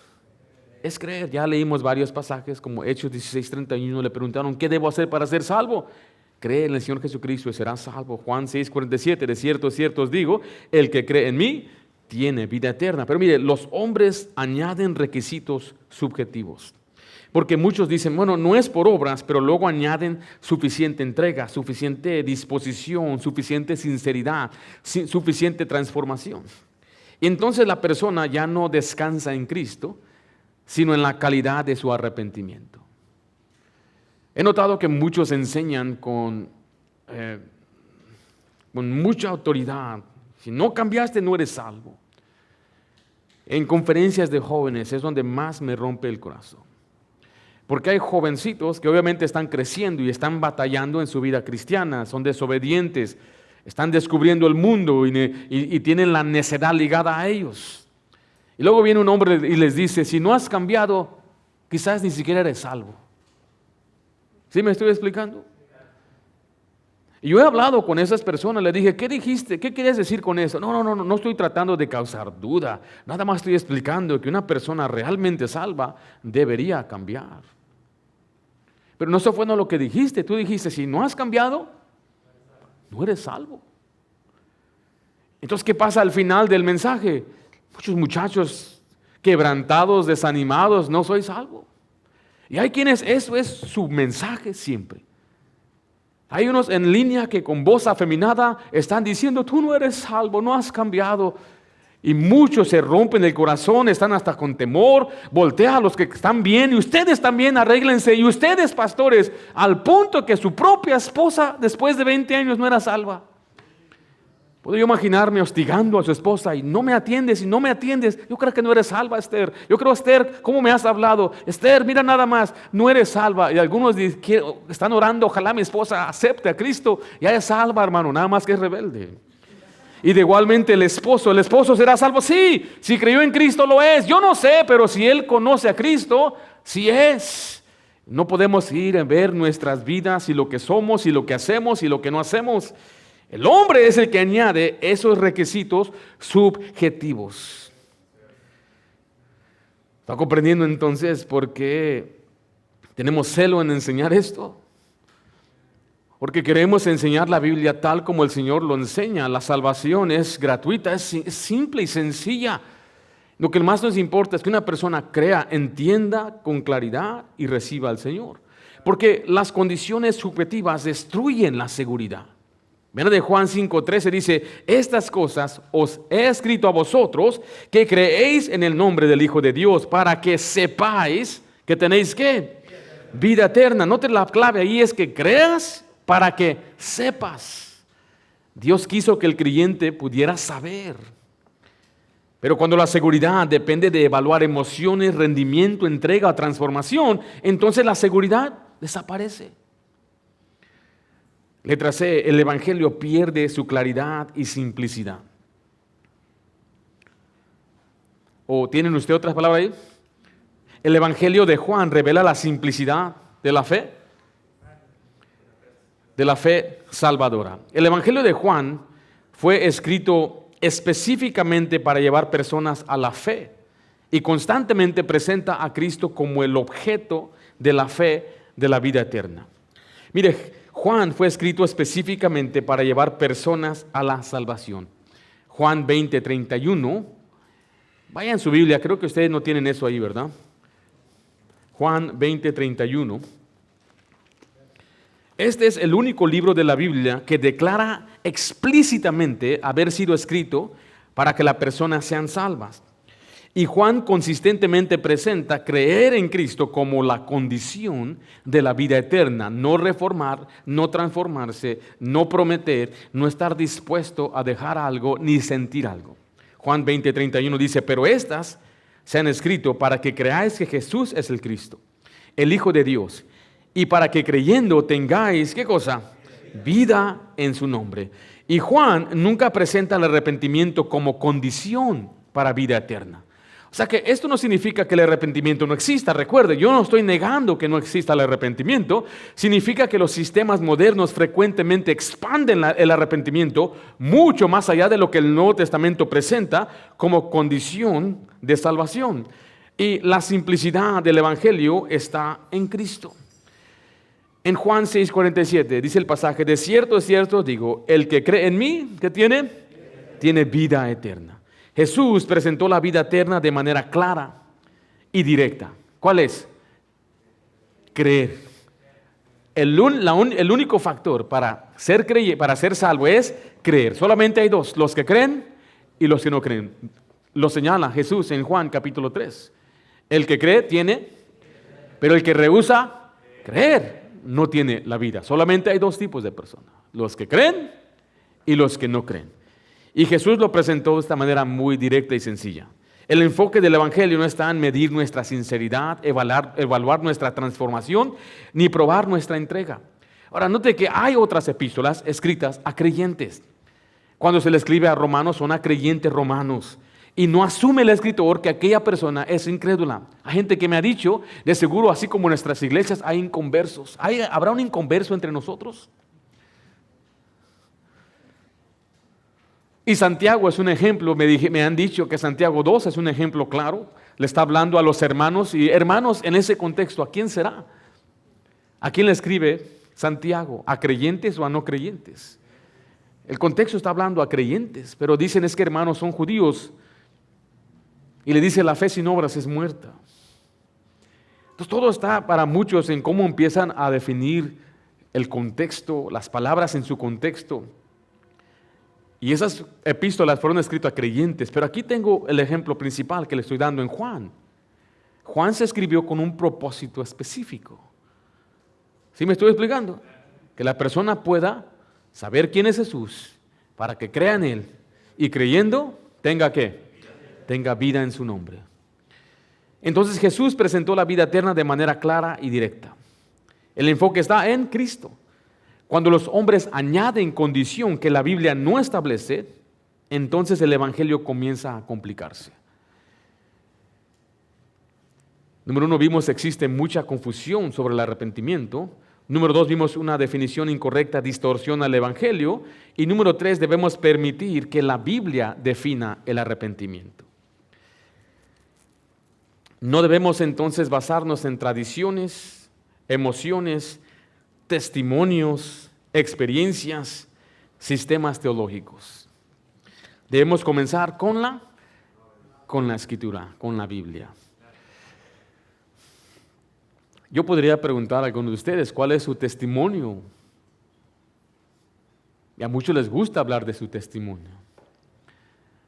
creer. Ya leímos varios pasajes, como Hechos 16:31, le preguntaron, ¿qué debo hacer para ser salvo? Cree en el Señor Jesucristo y serás salvo. Juan 6:47, de cierto os digo, el que cree en mí tiene vida eterna. Pero mire, los hombres añaden requisitos subjetivos. Porque muchos dicen, bueno, no es por obras, pero luego añaden suficiente entrega, suficiente disposición, suficiente sinceridad, suficiente transformación. Y entonces la persona ya no descansa en Cristo, sino en la calidad de su arrepentimiento. He notado que muchos enseñan con mucha autoridad, si no cambiaste no eres salvo. En conferencias de jóvenes es donde más me rompe el corazón. Porque hay jovencitos que obviamente están creciendo y están batallando en su vida cristiana, son desobedientes, están descubriendo el mundo y tienen la necedad ligada a ellos. Y luego viene un hombre y les dice, si no has cambiado, quizás ni siquiera eres salvo. ¿Sí me estoy explicando? Y yo he hablado con esas personas, les dije, ¿qué dijiste? ¿Qué querías decir con eso? No estoy tratando de causar duda, nada más estoy explicando que una persona realmente salva debería cambiar. Pero no eso fue lo que dijiste, tú dijiste, si no has cambiado, no eres salvo. Entonces, ¿qué pasa al final del mensaje? Muchos muchachos quebrantados, desanimados, no soy salvo. Y hay quienes eso es su mensaje siempre. Hay unos en línea que con voz afeminada están diciendo, tú no eres salvo, no has cambiado. Y muchos se rompen el corazón, están hasta con temor, voltea a los que están bien y ustedes también arréglense. Y ustedes, pastores, al punto que su propia esposa después de 20 años no era salva. Puedo yo imaginarme hostigando a su esposa y no me atiendes y no me atiendes. Yo creo que no eres salva, Esther. Yo creo, Esther, ¿cómo me has hablado? Esther, mira nada más, no eres salva. Y algunos están orando, ojalá mi esposa acepte a Cristo. Ya es salva, hermano, nada más que es rebelde. Y de igualmente el esposo será salvo. Sí, si creyó en Cristo lo es. Yo no sé, pero si él conoce a Cristo, sí es. No podemos ir a ver nuestras vidas y lo que somos y lo que hacemos y lo que no hacemos. El hombre es el que añade esos requisitos subjetivos. ¿Está comprendiendo entonces por qué tenemos celo en enseñar esto? Porque queremos enseñar la Biblia tal como el Señor lo enseña. La salvación es gratuita, es simple y sencilla. Lo que más nos importa es que una persona crea, entienda con claridad y reciba al Señor. Porque las condiciones subjetivas destruyen la seguridad. Mira de Juan 5:13 dice, estas cosas os he escrito a vosotros que creéis en el nombre del Hijo de Dios para que sepáis que tenéis ¿qué? Vida eterna. Note la clave ahí es que creas para que sepas. Dios quiso que el creyente pudiera saber. Pero cuando la seguridad depende de evaluar emociones, rendimiento, entrega o transformación, entonces la seguridad desaparece. Letra C, el Evangelio pierde su claridad y simplicidad. ¿O tienen ustedes otras palabras ahí? El Evangelio de Juan revela la simplicidad de la fe salvadora. El Evangelio de Juan fue escrito específicamente para llevar personas a la fe y constantemente presenta a Cristo como el objeto de la fe de la vida eterna. Mire, Juan fue escrito específicamente para llevar personas a la salvación. Juan 20:31. Vayan su Biblia, creo que ustedes no tienen eso ahí, ¿verdad? Juan 20:31. Este es el único libro de la Biblia que declara explícitamente haber sido escrito para que las personas sean salvas. Y Juan consistentemente presenta creer en Cristo como la condición de la vida eterna, no reformar, no transformarse, no prometer, no estar dispuesto a dejar algo ni sentir algo. Juan 20:31 dice, pero estas se han escrito para que creáis que Jesús es el Cristo, el Hijo de Dios, y para que creyendo tengáis, ¿qué cosa? Vida en su nombre. Y Juan nunca presenta el arrepentimiento como condición para vida eterna. O sea que esto no significa que el arrepentimiento no exista. Recuerde, yo no estoy negando que no exista el arrepentimiento. Significa que los sistemas modernos frecuentemente expanden el arrepentimiento mucho más allá de lo que el Nuevo Testamento presenta como condición de salvación. Y la simplicidad del Evangelio está en Cristo. En Juan 6:47 dice el pasaje, de cierto os digo, el que cree en mí, ¿qué tiene? Tiene vida eterna. Jesús presentó la vida eterna de manera clara y directa. ¿Cuál es? Creer. El único factor para ser salvo es creer. Solamente hay dos, los que creen y los que no creen. Lo señala Jesús en Juan capítulo 3. El que cree tiene, pero el que rehúsa creer no tiene la vida. Solamente hay dos tipos de personas, los que creen y los que no creen. Y Jesús lo presentó de esta manera muy directa y sencilla. El enfoque del Evangelio no está en medir nuestra sinceridad, evaluar nuestra transformación, ni probar nuestra entrega. Ahora, note que hay otras epístolas escritas a creyentes. Cuando se le escribe a romanos, son a creyentes romanos. Y no asume el escritor que aquella persona es incrédula. Hay gente que me ha dicho, de seguro, así como en nuestras iglesias hay inconversos. ¿Habrá un inconverso entre nosotros? Y Santiago es un ejemplo, me han dicho que Santiago 2 es un ejemplo claro. Le está hablando a los hermanos, y hermanos en ese contexto, ¿a quién será? ¿A quién le escribe Santiago? ¿A creyentes o a no creyentes? El contexto está hablando a creyentes, pero dicen es que hermanos son judíos, y le dice la fe sin obras es muerta. Entonces todo está para muchos en cómo empiezan a definir el contexto, las palabras en su contexto. Y esas epístolas fueron escritas a creyentes, pero aquí tengo el ejemplo principal que le estoy dando en Juan. Juan se escribió con un propósito específico. ¿Sí me estoy explicando? Que la persona pueda saber quién es Jesús para que crea en Él y creyendo tenga ¿qué? Tenga vida en su nombre. Entonces Jesús presentó la vida eterna de manera clara y directa. El enfoque está en Cristo. Cuando los hombres añaden condición que la Biblia no establece, entonces el Evangelio comienza a complicarse. Número 1, vimos que existe mucha confusión sobre el arrepentimiento. Número 2, vimos una definición incorrecta, distorsiona el Evangelio. Y número 3, debemos permitir que la Biblia defina el arrepentimiento. No debemos entonces basarnos en tradiciones, emociones, testimonios, experiencias, sistemas teológicos. Debemos comenzar con la Escritura, con la Biblia. Yo podría preguntar a algunos de ustedes, ¿cuál es su testimonio? Y a muchos les gusta hablar de su testimonio.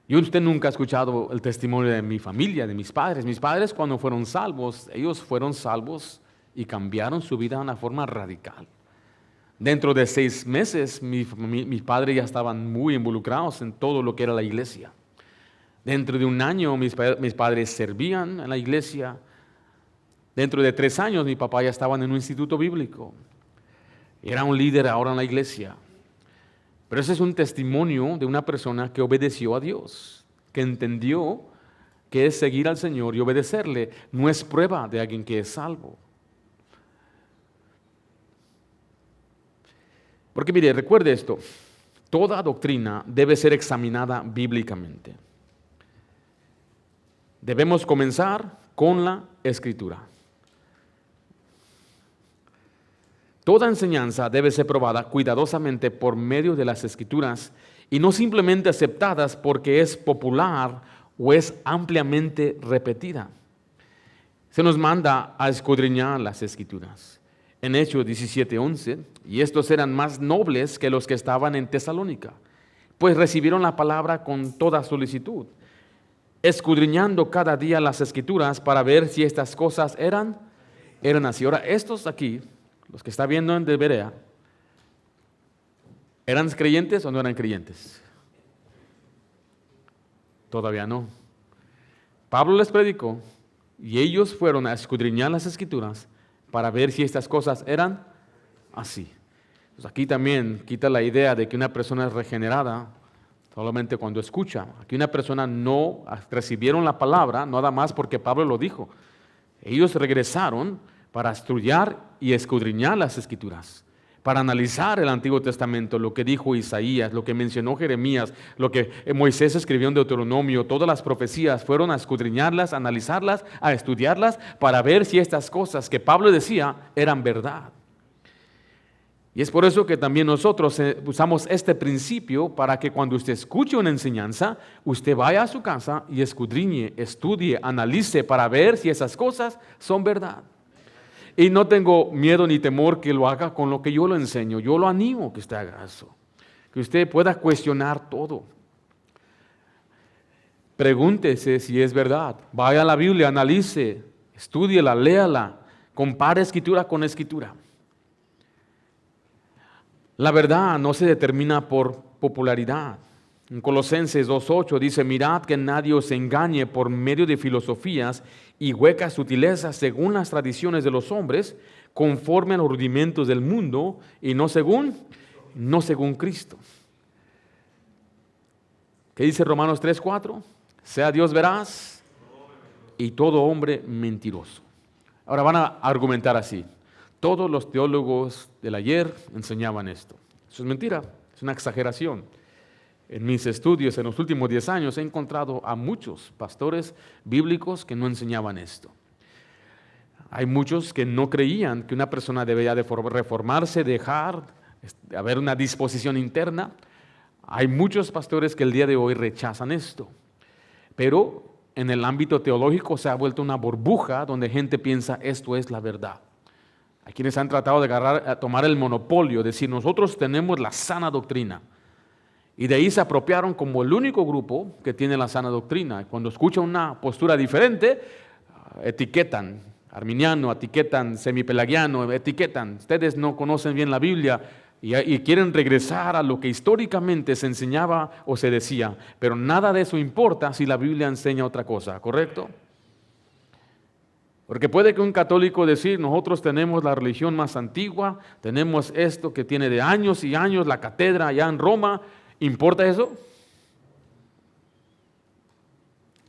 Yo usted nunca ha escuchado el testimonio de mi familia, de mis padres. Mis padres cuando fueron salvos, ellos fueron salvos y cambiaron su vida de una forma radical. Dentro de 6 meses, mis padres ya estaban muy involucrados en todo lo que era la iglesia. Dentro de 1 año, mis padres servían en la iglesia. Dentro de 3 años, mi papá ya estaba en un instituto bíblico. Era un líder ahora en la iglesia. Pero ese es un testimonio de una persona que obedeció a Dios, que entendió que es seguir al Señor y obedecerle. No es prueba de alguien que es salvo. Porque mire, recuerde esto, toda doctrina debe ser examinada bíblicamente. Debemos comenzar con la Escritura. Toda enseñanza debe ser probada cuidadosamente por medio de las Escrituras y no simplemente aceptadas porque es popular o es ampliamente repetida. Se nos manda a escudriñar las Escrituras. En Hechos 17:11, y estos eran más nobles que los que estaban en Tesalónica, pues recibieron la palabra con toda solicitud, escudriñando cada día las Escrituras para ver si estas cosas eran así. Ahora, estos aquí, los que está viendo en Berea, ¿eran creyentes o no eran creyentes? Todavía no. Pablo les predicó y ellos fueron a escudriñar las Escrituras para ver si estas cosas eran así. Pues aquí también quita la idea de que una persona es regenerada solamente cuando escucha. Aquí una persona no recibieron la palabra, nada más porque Pablo lo dijo. Ellos regresaron para estudiar y escudriñar las Escrituras, para analizar el Antiguo Testamento, lo que dijo Isaías, lo que mencionó Jeremías, lo que Moisés escribió en Deuteronomio, todas las profecías, fueron a escudriñarlas, a analizarlas, a estudiarlas, para ver si estas cosas que Pablo decía eran verdad. Y es por eso que también nosotros usamos este principio para que cuando usted escuche una enseñanza, usted vaya a su casa y escudriñe, estudie, analice para ver si esas cosas son verdad. Y no tengo miedo ni temor que lo haga con lo que yo lo enseño. Yo lo animo que usted haga eso. Que usted pueda cuestionar todo. Pregúntese si es verdad. Vaya a la Biblia, analice, estúdiela, léala, compare escritura con escritura. La verdad no se determina por popularidad. En Colosenses 2:8 dice, mirad que nadie os engañe por medio de filosofías y huecas sutilezas según las tradiciones de los hombres, conforme a los rudimentos del mundo y no según Cristo. ¿Qué dice Romanos 3:4? Sea Dios veraz y todo hombre mentiroso. Ahora van a argumentar así. Todos los teólogos del ayer enseñaban esto. Eso es mentira, es una exageración. En mis estudios en los últimos 10 años he encontrado a muchos pastores bíblicos que no enseñaban esto. Hay muchos que no creían que una persona debía de reformarse, dejar, haber una disposición interna. Hay muchos pastores que el día de hoy rechazan esto. Pero en el ámbito teológico se ha vuelto una burbuja donde gente piensa esto es la verdad. Hay quienes han tratado de tomar el monopolio, decir nosotros tenemos la sana doctrina. Y de ahí se apropiaron como el único grupo que tiene la sana doctrina. Cuando escuchan una postura diferente, etiquetan arminiano, etiquetan semipelagiano, etiquetan. Ustedes no conocen bien la Biblia y quieren regresar a lo que históricamente se enseñaba o se decía. Pero nada de eso importa si la Biblia enseña otra cosa, ¿correcto? Porque puede que un católico decir, nosotros tenemos la religión más antigua, tenemos esto que tiene de años y años, la catedra allá en Roma. ¿Importa eso?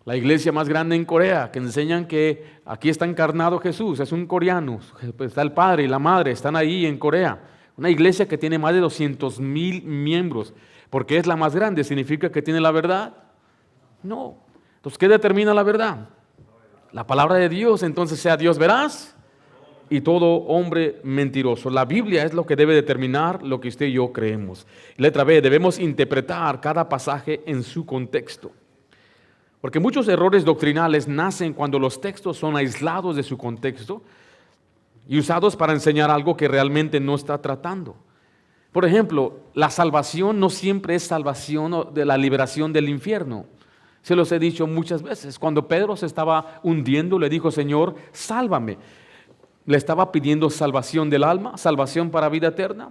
La iglesia más grande en Corea, que enseñan que aquí está encarnado Jesús, es un coreano, está el padre y la madre, están ahí en Corea. Una iglesia que tiene más de 200,000 miembros. ¿Porque es la más grande? ¿Significa que tiene la verdad? No. Entonces, ¿qué determina la verdad? La palabra de Dios. Entonces, sea Dios veraz y todo hombre mentiroso. La Biblia es lo que debe determinar lo que usted y yo creemos. Letra B, debemos interpretar cada pasaje en su contexto. Porque muchos errores doctrinales nacen cuando los textos son aislados de su contexto y usados para enseñar algo que realmente no está tratando. Por ejemplo, la salvación no siempre es salvación de la liberación del infierno. Se los he dicho muchas veces. Cuando Pedro se estaba hundiendo, le dijo, Señor, sálvame. ¿Le estaba pidiendo salvación del alma? ¿Salvación para vida eterna?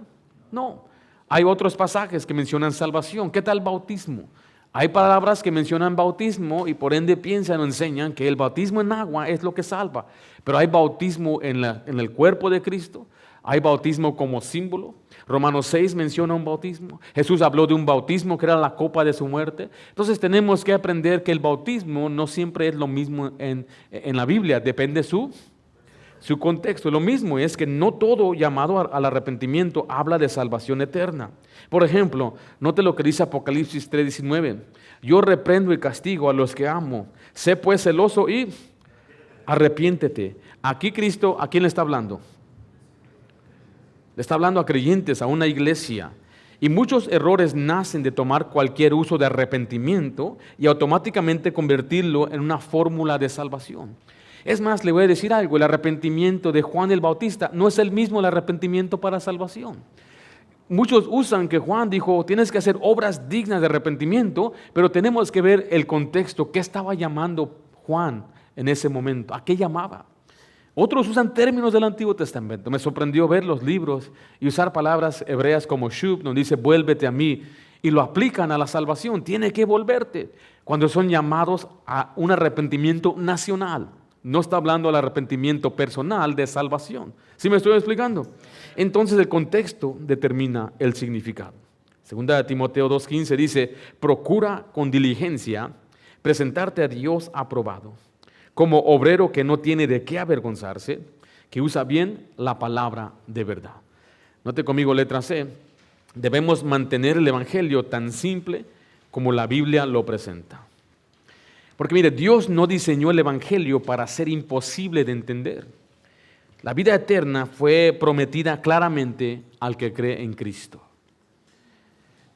No. Hay otros pasajes que mencionan salvación. ¿Qué tal bautismo? Hay palabras que mencionan bautismo y por ende piensan o enseñan que el bautismo en agua es lo que salva. Pero hay bautismo en el cuerpo de Cristo. Hay bautismo como símbolo. Romanos 6 menciona un bautismo. Jesús habló de un bautismo que era la copa de su muerte. Entonces tenemos que aprender que el bautismo no siempre es lo mismo en la Biblia. Depende su contexto. Lo mismo es que no todo llamado al arrepentimiento habla de salvación eterna. Por ejemplo, note lo que dice Apocalipsis 3:19. Yo reprendo y castigo a los que amo. Sé pues celoso y arrepiéntete. Aquí Cristo, ¿a quién le está hablando? Le está hablando a creyentes, a una iglesia. Y muchos errores nacen de tomar cualquier uso de arrepentimiento y automáticamente convertirlo en una fórmula de salvación. Es más, le voy a decir algo, el arrepentimiento de Juan el Bautista no es el mismo el arrepentimiento para salvación. muchos usan que Juan dijo, tienes que hacer obras dignas de arrepentimiento, pero tenemos que ver el contexto, qué estaba llamando Juan en ese momento, a qué llamaba. Otros usan términos del Antiguo Testamento. Me sorprendió ver los libros y usar palabras hebreas como shub, donde dice vuélvete a mí, y lo aplican a la salvación. Tiene que volverte, cuando son llamados a un arrepentimiento nacional. No está hablando del arrepentimiento personal de salvación. ¿Sí me estoy explicando? Entonces el contexto determina el significado. Segunda de Timoteo 2:15 dice, procura con diligencia presentarte a Dios aprobado, como obrero que no tiene de qué avergonzarse, que usa bien la palabra de verdad. Note conmigo letra C, debemos mantener el evangelio tan simple como la Biblia lo presenta. Porque mire, Dios no diseñó el evangelio para ser imposible de entender. La vida eterna fue prometida claramente al que cree en Cristo.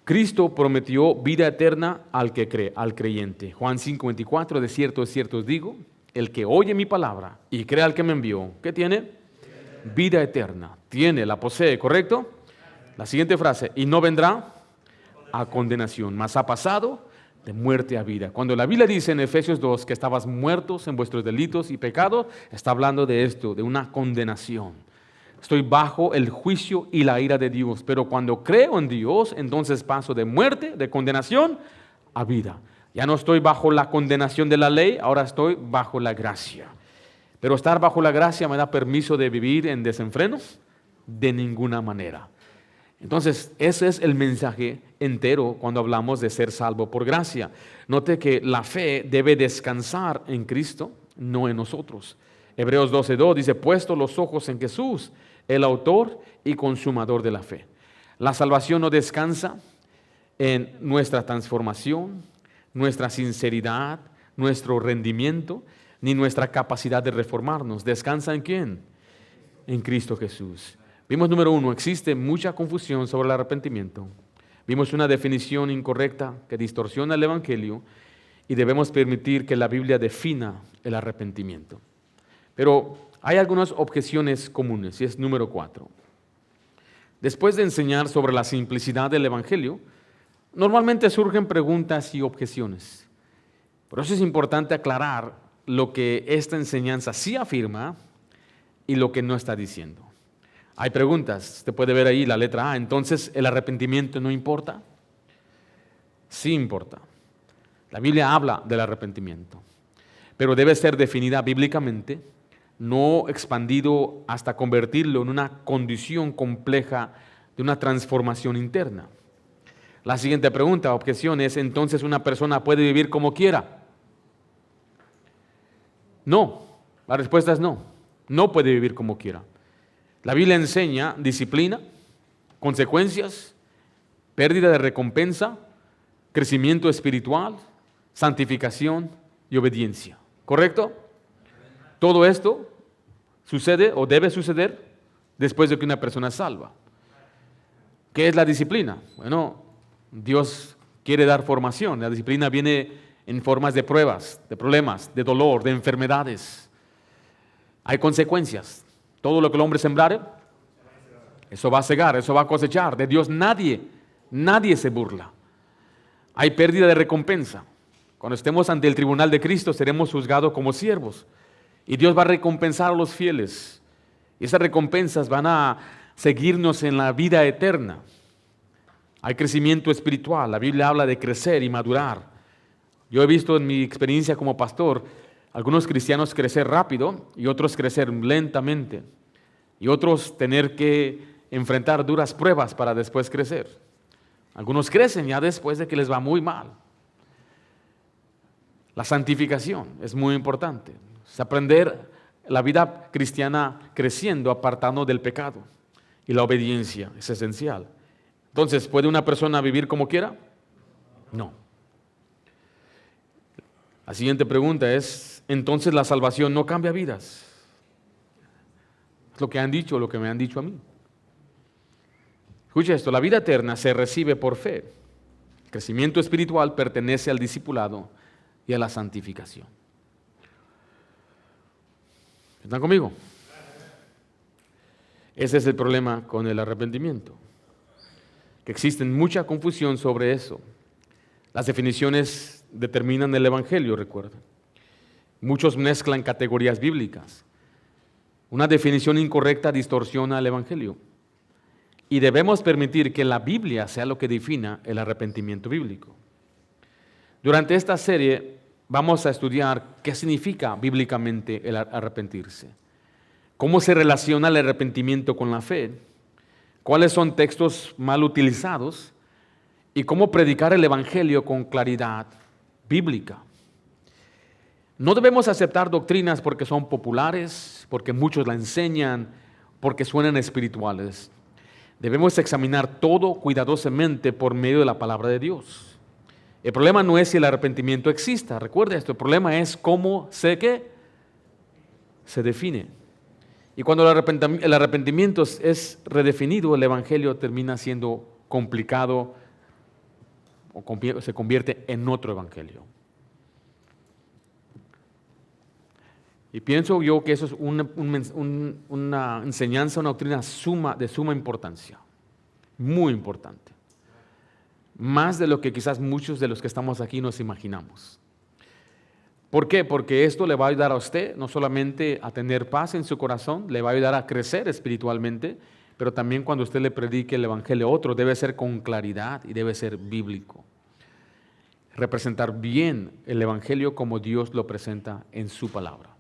Cristo prometió vida eterna al que cree, al creyente. Juan 5:24, de cierto os digo, el que oye mi palabra y cree al que me envió, ¿qué tiene? Vida eterna. Tiene, la posee, ¿correcto? La siguiente frase, y no vendrá a condenación, mas ha pasado de muerte a vida. Cuando la Biblia dice en Efesios 2 que estabas muertos en vuestros delitos y pecados, está hablando de esto, de una condenación. Estoy bajo el juicio y la ira de Dios, pero cuando creo en Dios, entonces paso de muerte, de condenación, a vida. Ya no estoy bajo la condenación de la ley, ahora estoy bajo la gracia. Pero estar bajo la gracia me da permiso de vivir en desenfreno, de ninguna manera. Entonces, ese es el mensaje entero cuando hablamos de ser salvo por gracia. Note que la fe debe descansar en Cristo, no en nosotros. Hebreos 12:2 dice, puesto los ojos en Jesús, el autor y consumador de la fe. La salvación no descansa en nuestra transformación, nuestra sinceridad, nuestro rendimiento, ni nuestra capacidad de reformarnos. ¿Descansa en quién? En Cristo Jesús. Vimos número 1, existe mucha confusión sobre el arrepentimiento. Vimos una definición incorrecta que distorsiona el Evangelio y debemos permitir que la Biblia defina el arrepentimiento. Pero hay algunas objeciones comunes y es número 4. Después de enseñar sobre la simplicidad del Evangelio, normalmente surgen preguntas y objeciones. Por eso es importante aclarar lo que esta enseñanza sí afirma y lo que no está diciendo. Hay preguntas, usted puede ver ahí la letra A, entonces ¿el arrepentimiento no importa? Sí importa. La Biblia habla del arrepentimiento, pero debe ser definida bíblicamente, no expandido hasta convertirlo en una condición compleja de una transformación interna. La siguiente pregunta, objeción es, ¿entonces una persona puede vivir como quiera? No, la respuesta es no, no puede vivir como quiera. La Biblia enseña disciplina, consecuencias, pérdida de recompensa, crecimiento espiritual, santificación y obediencia. ¿Correcto? Todo esto sucede o debe suceder después de que una persona es salva. ¿Qué es la disciplina? Bueno, Dios quiere dar formación. La disciplina viene en formas de pruebas, de problemas, de dolor, de enfermedades. Hay consecuencias. Todo lo que el hombre sembrare, eso va a segar, eso va a cosechar. De Dios nadie se burla. Hay pérdida de recompensa. Cuando estemos ante el tribunal de Cristo, seremos juzgados como siervos. Y Dios va a recompensar a los fieles. Y esas recompensas van a seguirnos en la vida eterna. Hay crecimiento espiritual. La Biblia habla de crecer y madurar. Yo he visto en mi experiencia como pastor algunos cristianos crecer rápido y otros crecer lentamente. Y otros tener que enfrentar duras pruebas para después crecer. Algunos crecen ya después de que les va muy mal. La santificación es muy importante. Es aprender la vida cristiana creciendo, apartando del pecado. Y la obediencia es esencial. Entonces, ¿puede una persona vivir como quiera? No. La siguiente pregunta es, entonces la salvación no cambia vidas. Es lo que han dicho, lo que me han dicho a mí. Escucha esto, la vida eterna se recibe por fe. El crecimiento espiritual pertenece al discipulado y a la santificación. ¿Están conmigo? Ese es el problema con el arrepentimiento. que existe mucha confusión sobre eso. Las definiciones determinan el Evangelio, recuerden. Muchos mezclan categorías bíblicas. Una definición incorrecta distorsiona el Evangelio. Y debemos permitir que la Biblia sea lo que defina el arrepentimiento bíblico. Durante esta serie vamos a estudiar qué significa bíblicamente el arrepentirse, cómo se relaciona el arrepentimiento con la fe, cuáles son textos mal utilizados y cómo predicar el Evangelio con claridad bíblica. No debemos aceptar doctrinas porque son populares, porque muchos la enseñan, porque suenan espirituales. Debemos examinar todo cuidadosamente por medio de la palabra de Dios. El problema no es si el arrepentimiento exista, recuerde esto, el problema es cómo se define. Y cuando el arrepentimiento es redefinido, el Evangelio termina siendo complicado o se convierte en otro Evangelio. Y pienso yo que eso es una enseñanza, una doctrina de suma importancia, muy importante. Más de lo que quizás muchos de los que estamos aquí nos imaginamos. ¿Por qué? Porque esto le va a ayudar a usted no solamente a tener paz en su corazón, le va a ayudar a crecer espiritualmente, pero también cuando usted le predique el Evangelio a otro, debe ser con claridad y debe ser bíblico. Representar bien el Evangelio como Dios lo presenta en su palabra.